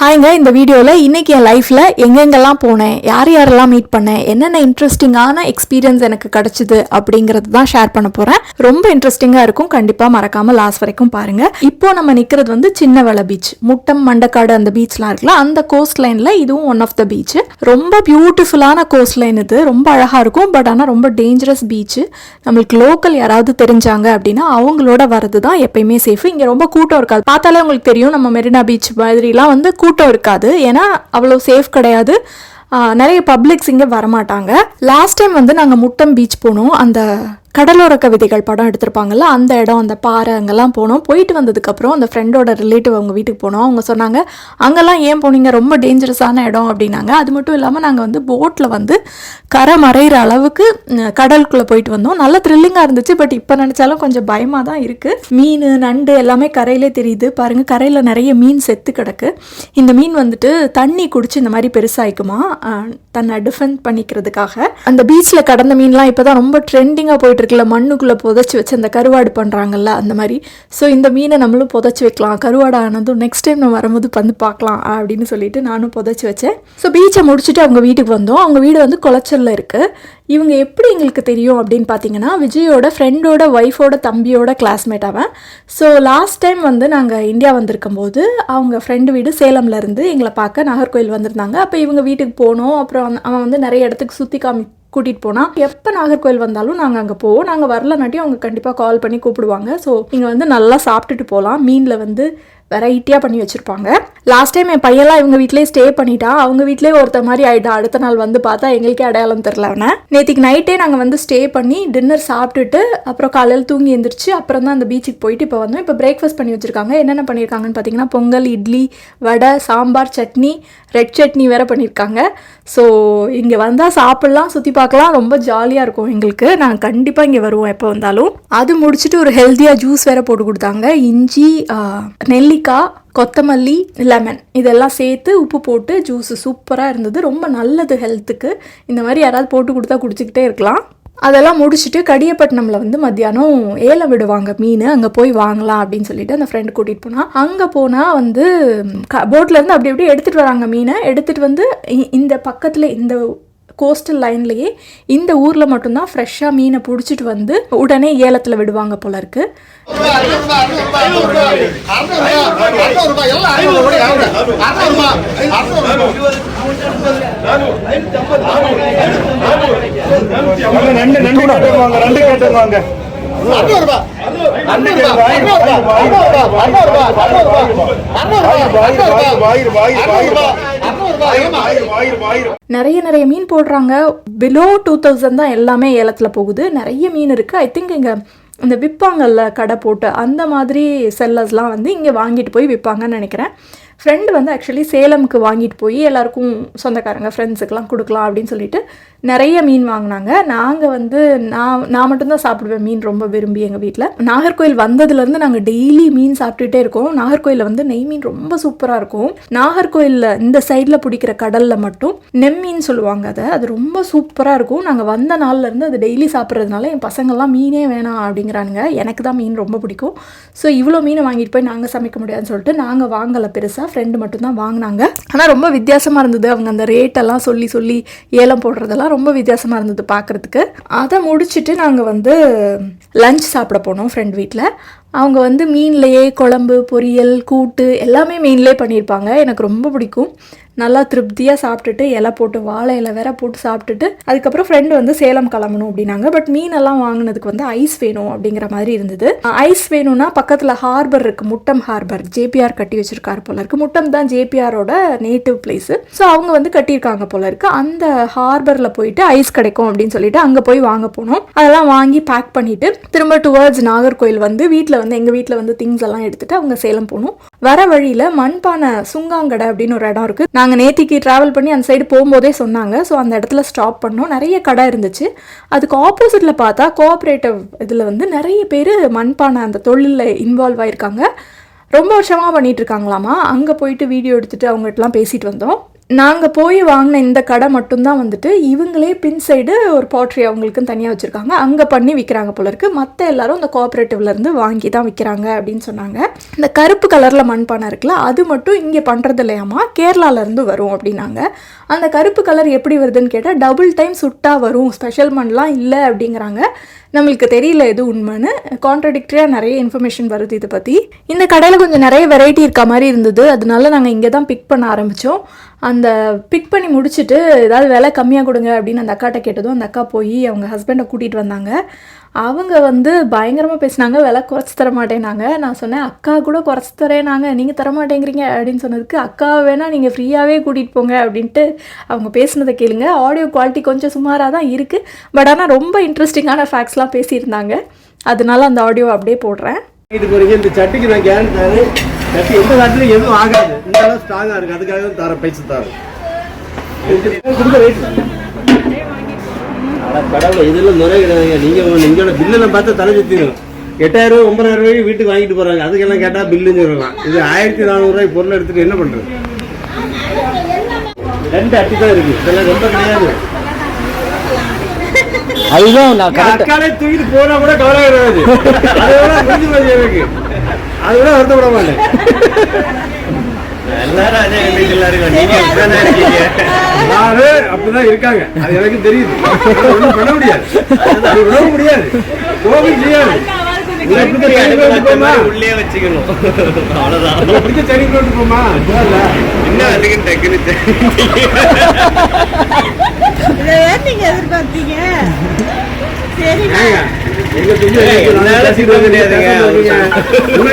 ஹாய்ங்க, இந்த வீடியோவில் இன்றைக்கி என் லைஃப்பில் எங்கெங்கெல்லாம் போனேன், யார் யாரெல்லாம் மீட் பண்ணேன், என்னென்ன இன்ட்ரெஸ்டிங்கான எக்ஸ்பீரியன்ஸ் எனக்கு கிடச்சிது அப்படிங்கிறது தான் ஷேர் பண்ண போகிறேன். ரொம்ப இன்ட்ரெஸ்டிங்காக இருக்கும், கண்டிப்பாக மறக்காமல் லாஸ்ட் வரைக்கும் பாருங்கள். இப்போது நம்ம நிற்கிறது வந்து சின்னவள பீச், முட்டம் மண்டக்காடு அந்த பீச்லாம் இருக்குல்ல, அந்த கோஸ்ட் லைனில் இதுவும் ஒன் ஆஃப் த பீச். ரொம்ப பியூட்டிஃபுல்லான கோஸ்ட் லைன் இது, ரொம்ப அழகாக இருக்கும். பட் ஆனால் ரொம்ப டேஞ்சரஸ் பீச்சு. நம்மளுக்கு லோக்கல் யாராவது தெரிஞ்சாங்க அப்படின்னா அவங்களோட வரது தான் எப்பயுமே சேஃப். இங்கே ரொம்ப கூட்டம் இருக்காது, பார்த்தாலே உங்களுக்கு தெரியும். நம்ம மெரினா பீச் மாதிரிலாம் வந்து கூட்டம் இருக்காது, ஏன்னா அவ்வளோ சேஃப் கிடையாது. நிறைய பப்ளிக்ஸ் இங்கே வரமாட்டாங்க. லாஸ்ட் டைம் வந்து நாங்கள் முட்டம் பீச் போனோம். அந்த கடலோர கவிதைகள் படம் எடுத்திருப்பாங்கல்ல, அந்த இடம், அந்த பாறை, அங்கெல்லாம் போனோம். போயிட்டு வந்ததுக்கப்புறம் அந்த ஃப்ரெண்டோட ரிலேட்டிவ் அவங்க வீட்டுக்கு போனோம். அவங்க சொன்னாங்க, அங்கெல்லாம் ஏன் போனீங்க, ரொம்ப டேஞ்சரஸான இடம் அப்படின்னாங்க. அது மட்டும் இல்லாமல் நாங்கள் வந்து போட்டில் வந்து கரை மறைகிற அளவுக்கு கடலுக்குள்ளே போயிட்டு வந்தோம். நல்லா த்ரில்லிங்காக இருந்துச்சு. பட் இப்போ நினச்சாலும் கொஞ்சம் பயமாக தான் இருக்குது. மீன், நண்டு எல்லாமே கரையிலே தெரியுது பாருங்கள். கரையில் நிறைய மீன் செத்து கிடக்கு. இந்த மீன் வந்துட்டு தண்ணி குடிச்சு இந்த மாதிரி பெருசாகிக்குமா, தன்னை டிஃபெண்ட் பண்ணிக்கிறதுக்காக. அந்த பீச்சில் கடந்த மீன்லாம் இப்போ தான் ரொம்ப ட்ரெண்டிங்காக போயிட்டு இருக்குல்ல, மண்ணுக்குள்ளே புதைச்சி வச்சு அந்த கருவாடு பண்ணுறாங்கல்ல, அந்த மாதிரி. ஸோ இந்த மீனை நம்மளும் புதைச்சி வைக்கலாம், கருவாடு ஆனதும் நெக்ஸ்ட் டைம் நம்ம வரும்போது வந்து பார்க்கலாம் அப்படின்னு சொல்லிட்டு நானும் புதைச்சி வச்சேன். ஸோ பீச்சை முடிச்சுட்டு அவங்க வீட்டுக்கு வந்தோம். அவங்க வீடு வந்து குளச்சலில் இருக்குது. இவங்க எப்படி எங்களுக்கு தெரியும் அப்படின்னு பார்த்தீங்கன்னா, விஜயோட ஃப்ரெண்டோட ஒய்ஃபோட தம்பியோட கிளாஸ்மேட் அவன். ஸோ லாஸ்ட் டைம் வந்து நாங்கள் இந்தியா வந்திருக்கும் போது அவங்க ஃப்ரெண்டு வீடு சேலமில் இருந்து எங்களை பார்க்க நாகர்கோவில் வந்திருந்தாங்க. அப்போ இவங்க வீட்டுக்கு போனோம். அப்புறம் அவன் வந்து நிறைய இடத்துக்கு சுற்றி கூட்டிகிட்டு போனால், எப்போ நாகர்கோவில் வந்தாலும் நாங்கள் அங்கே போவோம். நாங்கள் வரலனாட்டியும் அவங்க கண்டிப்பாக கால் பண்ணி கூப்பிடுவாங்க. ஸோ இங்கே வந்து நல்லா சாப்பிட்டுட்டு போகலாம். மீனில் வந்து வெரைட்டியாக பண்ணி வச்சுருப்பாங்க. லாஸ்ட் டைம் என் பையன்லாம் இவங்க வீட்டிலே ஸ்டே பண்ணிட்டான். அவங்க வீட்டிலே ஒருத்த மாதிரி ஆகிட்டான். அடுத்த நாள் வந்து பார்த்தா எங்களுக்கே அடையாளம் தெரில அவனை. நேற்றுக்கு நைட்டே நாங்கள் வந்து ஸ்டே பண்ணி டின்னர் சாப்பிட்டுட்டு அப்புறம் காலையில் தூங்கி எழுந்திரிச்சு அப்புறம் தான் அந்த பீச்சுக்கு போயிட்டு இப்போ வந்தோம். இப்போ பிரேக்ஃபாஸ்ட் பண்ணி வச்சுருக்காங்க. என்னென்ன பண்ணியிருக்காங்கன்னு பார்த்தீங்கன்னா, பொங்கல், இட்லி, வடை, சாம்பார், சட்னி, ரெட் சட்னி வேறு பண்ணியிருக்காங்க. ஸோ இங்கே வந்தால் சாப்பிட்லாம், சுற்றி பார்க்கலாம், ரொம்ப ஜாலியாக இருக்கும் எங்களுக்கு. நாங்கள் கண்டிப்பாக இங்கே வருவோம் எப்போ வந்தாலும். அது முடிச்சுட்டு ஒரு ஹெல்த்தியாக ஜூஸ் வேறு போட்டு கொடுத்தாங்க. இஞ்சி, நெல்லிக்காய், கொத்தமல்லி, லெமன் இதெல்லாம் சேர்த்து உப்பு போட்டு ஜூஸு சூப்பராக இருந்தது. ரொம்ப நல்லது ஹெல்த்துக்கு. இந்த மாதிரி யாராவது போட்டு கொடுத்தா குடிச்சிக்கிட்டே இருக்கலாம். அதெல்லாம் முடிச்சுட்டு கடியப்பட்டினமில் வந்து மத்தியானம் ஏலம் விடுவாங்க மீன், அங்கே போய் வாங்கலாம் அப்படின்னு சொல்லிட்டு அந்த ஃப்ரெண்டு கூட்டிகிட்டு போனால், அங்கே போனால் வந்து போட்லேருந்து அப்படி அப்படியே எடுத்துகிட்டு வராங்க மீனை. எடுத்துகிட்டு வந்து இந்த பக்கத்தில் இந்த கோஸ்டல் லைன்லேயே இந்த ஊரில் மட்டும்தான் ஃப்ரெஷ்ஷாக மீனை பிடிச்சிட்டு வந்து உடனே ஏலத்தில் விடுவாங்க போல இருக்கு. நிறைய மீன் போடுறாங்க. பிலோ 2000 தான் எல்லாமே ஏலத்தில் போகுது. நிறைய மீன் இருக்குது. ஐ திங்க் இங்கே இந்த விற்பாங்கல்ல கடை போட்டு, அந்த மாதிரி செல்லர்ஸ்லாம் வந்து இங்கே வாங்கிட்டு போய் விற்பாங்கன்னு நினைக்கிறேன். ஃப்ரெண்டு வந்து ஆக்சுவலி சேலமுக்கு வாங்கிட்டு போய் எல்லாருக்கும் சொந்தக்காரங்க ஃப்ரெண்ட்ஸுக்கெலாம் கொடுக்கலாம் அப்படின்னு சொல்லிட்டு நிறைய மீன் வாங்கினாங்க. நாங்கள் வந்து நான் மட்டும்தான் சாப்பிடுவேன் மீன் ரொம்ப விரும்பி எங்கள் வீட்டில். நாகர்கோவில் வந்ததுலேருந்து நாங்கள் டெய்லி மீன் சாப்பிட்டுட்டே இருக்கோம். நாகர்கோவிலில் வந்து நெய் மீன் ரொம்ப சூப்பராக இருக்கும். நாகர்கோவிலில் இந்த சைடில் பிடிக்கிற கடலில் மட்டும் நெம்மீன் சொல்லுவாங்க, அது ரொம்ப சூப்பராக இருக்கும். நாங்கள் வந்த நாள்லேருந்து அது டெய்லி சாப்பிட்றதுனால என் பசங்கள்லாம் மீனே வேணாம் அப்படிங்கிறானுங்க. எனக்கு தான் மீன் ரொம்ப பிடிக்கும். ஸோ இவ்வளோ மீனை வாங்கிட்டு போய் நாங்கள் சமைக்க முடியாதுன்னு சொல்லிட்டு நாங்கள் வாங்கலை பெருசாக, ஃப்ரெண்டு மட்டும்தான் வாங்கினாங்க. ஆனால் ரொம்ப வித்தியாசமாக இருந்தது. அவங்க அந்த ரேட்டெல்லாம் சொல்லி ஏலம் போடுறதெல்லாம் ரொம்ப வித்தியாசமாக இருந்தது பார்க்குறதுக்கு. அதை முடிச்சுட்டு நாங்கள் வந்து லஞ்ச் சாப்பிட போனோம் ஃப்ரெண்ட் வீட்டில். அவங்க வந்து மீன்லேயே குழம்பு, பொரியல், கூட்டு எல்லாமே மீன்லேயே பண்ணியிருப்பாங்க. எனக்கு ரொம்ப பிடிக்கும். நல்லா திருப்தியாக சாப்பிட்டுட்டு இலை போட்டு, வாழை இலை வேற போட்டு சாப்பிட்டுட்டு அதுக்கப்புறம் ஃப்ரெண்டு வந்து சேலம் கிளம்பணும் அப்படின்னாங்க. பட் மீனெல்லாம் வாங்கினதுக்கு வந்து ஐஸ் வேணும் அப்படிங்கிற மாதிரி இருந்தது. ஐஸ் வேணும்னா பக்கத்தில் ஹார்பர் இருக்குது, முட்டம் ஹார்பர். ஜேபிஆர் கட்டி வச்சிருக்காரு போல இருக்குது. முட்டம் தான் ஜேபிஆரோட நேட்டிவ் பிளேஸு. ஸோ அவங்க வந்து கட்டியிருக்காங்க போல இருக்குது. அந்த ஹார்பரில் போயிட்டு ஐஸ் கிடைக்கும் அப்படின்னு சொல்லிட்டு அங்கே போய் வாங்க போனோம். அதெல்லாம் வாங்கி பேக் பண்ணிவிட்டு திரும்ப டுவர்ட்ஸ் நாகர்கோவில் வந்து வீட்டில் வந்து எங்கள் வீட்டில் வந்து திங்ஸ் எல்லாம் எடுத்துகிட்டு அவங்க சேலம் போகணும். வர வழியில் மண்பானை சுங்காங்கடை அப்படின்னு ஒரு இடம் இருக்குது. நாங்கள் நேத்திக்கு ட்ராவல் பண்ணி அந்த சைடு போகும்போதே சொன்னாங்க. ஸோ அந்த இடத்துல ஸ்டாப் பண்ணோம். நிறைய கடை இருந்துச்சு. அதுக்கு ஆப்போசிட்டில் பார்த்தா கோஆப்ரேட்டிவ் இதில் வந்து நிறைய பேர் மண்பானை அந்த தொழிலில் இன்வால்வ் ஆகிருக்காங்க. ரொம்ப வருஷமாக பண்ணிகிட்டு இருக்காங்களாமா. அங்கே போயிட்டு வீடியோ எடுத்துகிட்டு அவங்ககிட்டலாம் பேசிட்டு வந்தோம். நாங்கள் போய் வாங்கின இந்த கடை மட்டும்தான் வந்துட்டு இவங்களே பின் சைடு ஒரு பாட்ரி அவங்களுக்குன்னு தனியாக வச்சுருக்காங்க, அங்கே பண்ணி விற்கிறாங்க போல இருக்குது. மற்ற எல்லாரும் இந்த கோஆப்ரேட்டிவ்லேருந்து வாங்கி தான் விற்கிறாங்க அப்படின்னு சொன்னாங்க. இந்த கருப்பு கலரில் மண்பானை இருக்குல்ல, அது மட்டும் இங்கே பண்ணுறது இல்லையாமா, கேரளாலேருந்து வரும் அப்படின்னாங்க. அந்த கருப்பு கலர் எப்படி வருதுன்னு கேட்டால் டபுள் டைம் சுட்டா வரும், ஸ்பெஷல் மண்லாம் இல்லை அப்படிங்கிறாங்க. நம்மளுக்கு தெரியல எது உண்மைன்னு, கான்ட்ரடிக்டரியாக நிறைய இன்ஃபர்மேஷன் வருது இதை பற்றி. இந்த கடையில் கொஞ்சம் நிறைய வெரைட்டி இருக்க மாதிரி இருந்தது, அதனால நாங்கள் இங்கே தான் பிக் பண்ண ஆரம்பித்தோம். அந்த பிக் பண்ணி முடிச்சுட்டு ஏதாவது விலை கம்மியாக கொடுங்க அப்படின்னு அந்த அக்காட்ட கேட்டதும் அந்த அக்கா போய் அவங்க ஹஸ்பண்டை கூட்டிகிட்டு வந்தாங்க. அவங்க வந்து பயங்கரமாக பேசினாங்க, விலை குறைச்சி தர மாட்டேனாங்க. நான் சொன்னேன் அக்கா கூட குறைச்சி தரேனாங்க, நீங்கள் தர மாட்டேங்கிறீங்க அப்படின்னு சொன்னதுக்கு, அக்காவை வேணால் நீங்கள் ஃப்ரீயாகவே கூட்டிகிட்டு போங்க அப்படின்ட்டு அவங்க பேசினதை கேளுங்க. ஆடியோ குவாலிட்டி கொஞ்சம் சுமாராக தான் இருக்குது, பட் ஆனால் ரொம்ப இன்ட்ரெஸ்டிங்கான ஃபேக்ட்ஸ்லாம் பேசியிருந்தாங்க. அதனால அந்த ஆடியோ அப்படியே போடுறேன். இந்த சட்டிக்கு நான் கேரண்டி தரேன், சட்டி எந்த காலத்துலையும் எதுவும் ஆகாது, இந்த அளவு ஸ்ட்ராங்காக இருக்குது, அதுக்காக தான் தரேன், பைசா தரேன். கடவுளை இதெல்லாம் முறை கிடையாதுங்க. நீங்கள் நீங்களோட பில்லெல்லாம் பார்த்தா தலை சுற்றிடும். 8000 ரூபா 9000 ரூபாய்க்கு வீட்டுக்கு வாங்கிட்டு போகிறாங்க, அதுக்கெல்லாம் கேட்டால் பில்லுன்னு சொல்லலாம். இது 1400 ரூபாய்க்கு பொருள் எடுத்துகிட்டு என்ன பண்ணுறது? 2 அட்டி தான் இருக்குது, இதெல்லாம் ரொம்ப கிடையாது. அதுதான் அக்காலே தூக்கிட்டு போனா கூட கவலை கிடையாது, அதோட முடிஞ்சு போச்சு எனக்கு, அது கூட வருத்தப்பட மாட்டேன். எல்லாரும் அதே வீட்டுல இருக்கோம், நீங்க அப்படிதான் இருக்கீங்க. நானு அப்படிதான் இருக்காங்க, அது எனக்கு தெரியுது. ஒன்றும் பண்ண முடியாது, அது விட முடியாது, கோவில் செய்யாது. உள்ளே வச்சுக்கணும், அவ்வளவுதான். பிடிச்ச செடி கொண்டு போமா, என்ன அதுக்கு டக்குனு நீங்க எதிர்பார்த்தீங்க.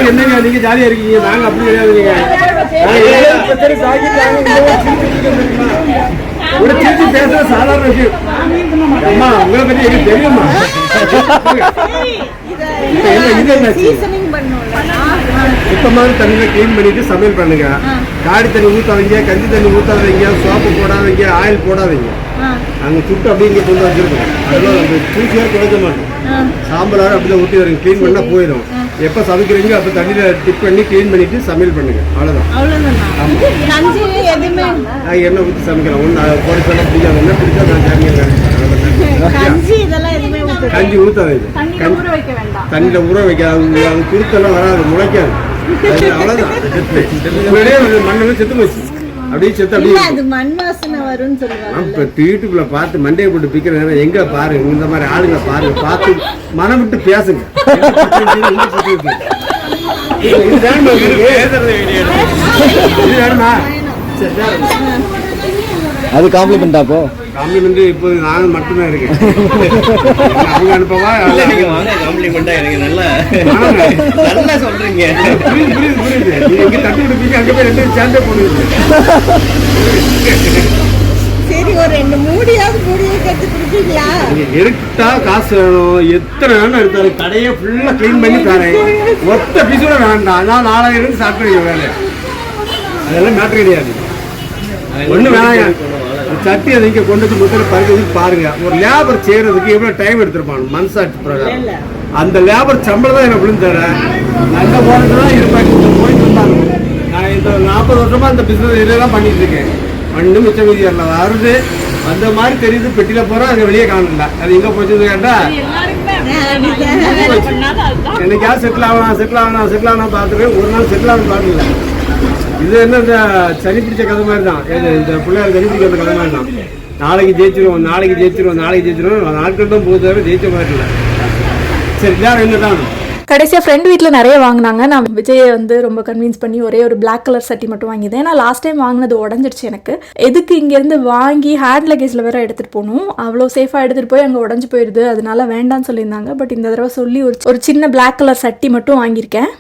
என்னங்க நீங்க ஜாலியா இருக்கீங்க, நாங்க அப்படி கிடையாதுங்க. சிரிச்சு பேசுற சாதாரண விஷயம். அம்மா உங்களை பத்தி எனக்கு தெரியுமா? சுத்தமான தண்ணியில கிளீன் பண்ணிட்டு சமையல் பண்ணுங்க. காடி தண்ணி ஊத்தாதீங்க, கஞ்சி தண்ணி ஊத்தாதீங்க, சோப்பு போடாதீங்க, ஆயில் போடாதீங்க. நாங்கள் சுட்டு அப்படியே இங்கே கொண்டு வச்சிருக்கோம், அதெல்லாம் அந்த தூசியாக குறைக்க மாட்டோம். சாம்பலாக அப்படிதான் ஊற்றி வரீங்க, க்ளீன் பண்ணால் போயிடும். எப்போ சமைக்கிறீங்க அப்போ தண்ணியில் டிப் பண்ணி க்ளீன் பண்ணிட்டு சமையல் பண்ணுங்க, அவ்வளோதான். நான் எண்ணெய் ஊற்றி சமைக்கலாம், ஒன்று போட சொல்ல பிடிக்காது, என்ன பிடிச்சா நான் சமைக்கிறேன். கஞ்சி ஊற்றாதீங்க, தண்ணியில் ஊற வைக்காது, அது குருத்தெல்லாம் வராது, முளைக்காது, அவ்வளோதான். மண்ணெல்லாம் செத்து போச்சு, அப்படியே செத்து அப்படியே மண் வாசனை வரும்னு சொல்லுவாங்க. இப்ப யூடியூப்ல பார்த்து மண்டையை போட்டு பிக்கிறேன், எங்க பாருங்க இந்த மாதிரி ஆளுங்க பாருங்க, பார்த்து மனம் விட்டு பேசுங்க. அது காம்ப்ளிமெண்டா? அப்போ காம்ப்ளிமெண்ட் இப்போது நான் மட்டும்தான் இருக்கேன். அவங்க அனுப்பவா? காம்ப்ளிமெண்டா எனக்கு நல்லா சொல்றீங்க. புரியுது புரியுது. நீங்க எங்க தட்டு விடுப்பீங்க, அங்க போய் 2 சேர்ந்தே போடுவீங்க. சரி, ஒரு 2 மூடியாவது மூடியை கட்டி கொடுப்பீங்களா? எடுத்தா காசு வேணும், எத்தனை வேணும் எடுத்தாலும் கடையை ஃபுல்லா கிளீன் பண்ணி தரேன். ஒத்த பீஸோட வேண்டாம், நான் 4000 சாப்பிடுவீங்க வேலை. அதெல்லாம் மேட்ரு கிடையாது, ஒண்ணு வேணாம். சட்டி அதை இங்கே கொண்டு வந்து முதல்ல பறிக்கிறதுக்கு பாருங்க. ஒரு லேபர் செய்யறதுக்கு எவ்வளோ டைம் எடுத்திருப்பாங்க மனசாட்சி பிரகாரம். அந்த லேபர் சம்பளம் தான் எனக்கு விழுந்து தரேன். நல்ல போனது தான் இருப்பாங்க, போயிட்டு இருந்தாங்க. நான் இந்த 40 வருஷமா இந்த பிசினஸ் இதெல்லாம் பண்ணிட்டு இருக்கேன். ஒன்றும் மிச்ச மீதி வருது, அந்த மாதிரி தெரியுது. பெட்டியில போறோம், அது வெளியே காணல, அது எங்க போச்சுன்னு கேட்டா என்னைக்காவது செட்டில் ஆகணும் பார்த்துருக்கேன். ஒரு நாள் செட்டில் ஆகணும் பார்க்கல. இது என்ன இந்த சனி பிடிச்ச கதை மாதிரி தான், இந்த பிள்ளையார் சனி பிடிக்கிற கதை மாதிரி தான். நாளைக்கு ஜெயிச்சிருவோம், நாட்கள் தான் போகுது, ஜெயிச்ச மாதிரி இல்லை. சரி, யார் என்ன தான் கடைசியாக ஃப்ரெண்ட் வீட்டில் நிறைய வாங்கினாங்க. நான் விஜயை வந்து ரொம்ப கன்வின்ஸ் பண்ணி ஒரே ஒரு பிளாக் கலர் சட்டி மட்டும் வாங்கியிருந்தேன். ஏன்னா லாஸ்ட் டைம் வாங்கினது உடஞ்சிடுச்சு எனக்கு. எதுக்கு இங்கேருந்து வாங்கி ஹேண்ட் லக்கேஜில் வேறு எடுத்துகிட்டு போகணும், அவ்வளோ சேஃபாக எடுத்துகிட்டு போய் அங்கே உடஞ்சி போயிடுது, அதனால வேண்டான்னு சொல்லியிருந்தாங்க. பட் இந்த தடவை சொல்லி ஒரு சின்ன பிளாக் கலர் சட்டி மட்டும் வாங்கியிருக்கேன்.